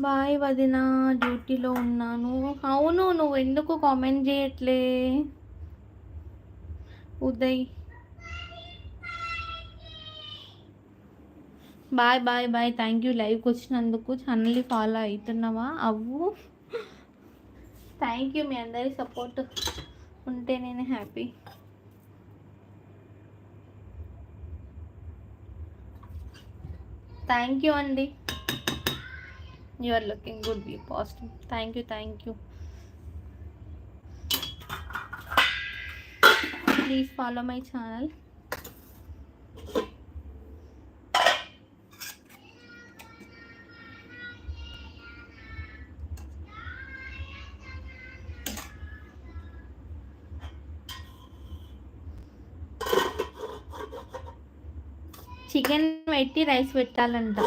Bye వదిన, డ్యూటీలో ఉన్నాను. అవును, నువ్వు ఎందుకు కామెంట్ చేయట్లే Uday? Bye bye bye. Thank you లైవ్కి వచ్చినందుకు. ఛానల్ని ఫాలో అవుతున్నావా? అవ్వు. థ్యాంక్ యూ, మీ అందరి సపోర్ట్ ఉంటే నేను హ్యాపీ. థ్యాంక్ యూ అండి. You are looking good, be positive. Thank you, thank you. Please follow my channel. Chicken పెట్టి రైస్ పెట్టాలంట.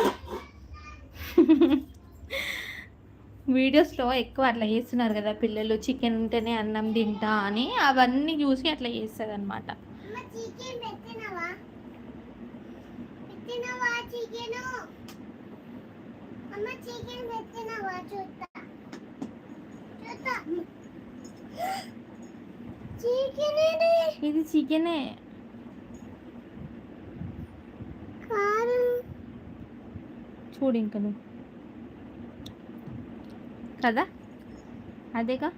వీడియోస్లో ఎక్కువ అట్లా చేస్తున్నారు కదా పిల్లలు, చికెన్ ఉంటేనే అన్నం తింటా అని. అవన్నీ చూసి అట్లా చేస్తుంది అనమాట. ఇది చికెనే చూడు ఇంకా నువ్వు కదా, అదేగా.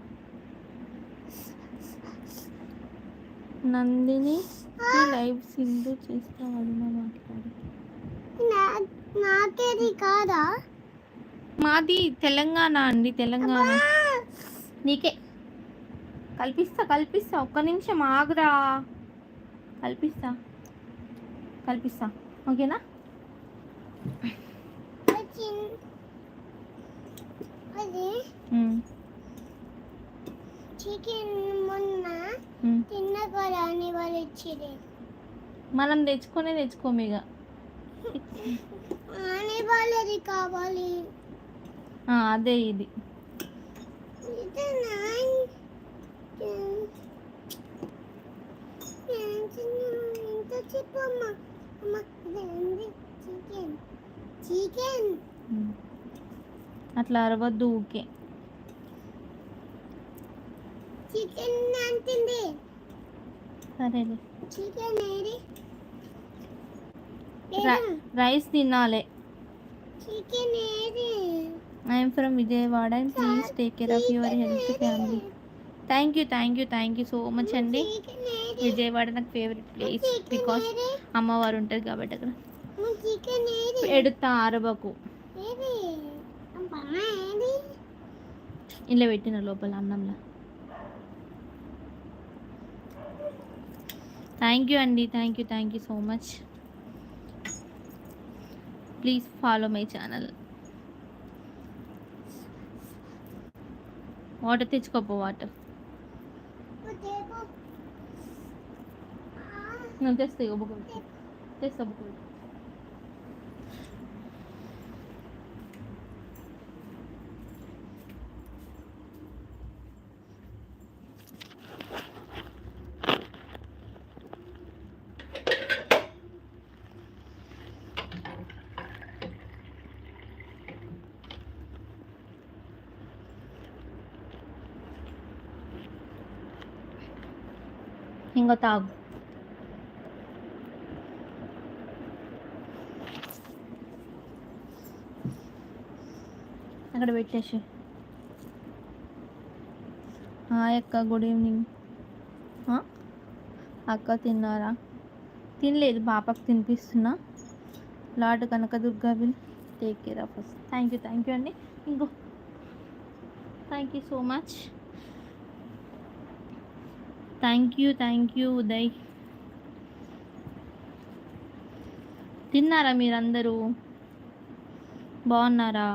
నందిని లైవ్ సింధు చేస్తామని మాట్లాడు. నాకేది కాదా? మాది తెలంగాణ అండి, తెలంగాణ. నీకే కల్పిస్తా. ఒక్క నిమిషం ఆగురా, కల్పిస్తా. ఓకేనా? చికెన్ మొన్న తిన్న కదా అని వాళ్ళు ఇచ్చిరే. మనం తెచ్చుకోము ఇక. వాళ్ళది కావాలి. అదే ఇది. చికెన్ అట్లా అరవద్దు ఊకే. చికెన్ అంటుంది. సరేలే. చికెన్ ఏది? రైస్ తినాలి. చికెన్ ఏది? I'm from Vijayawada and please take care of your health family. Thank you so much అండి. విజయవాడ నాకు ఫేవరెట్ ప్లేస్, బికాస్ అమ్మవారు ఉంటుంది కాబట్టి అక్కడ. ఎడుతా అరవకు. ఇలా పెట్టిన లోపల అన్నంలో. థ్యాంక్ యూ అండి, thank you so much. Please follow my channel. Water తెచ్చుకోపో, వాటర్ నువ్వు తెస్తాయి. తెస్తా. ఇంకా తాగు. అక్కడ పెట్టేసి. హాయ్ అక్క, గుడ్ ఈవినింగ్. అక్క తిన్నారా? తినలేదు, పాపకు తినిపిస్తున్నా. Lord Kanakadurga will take care of us. Thank you అండి. ఇంకో thank you so much. Thank you Uday. తిన్నారా మీరందరూ? బాగున్నారా?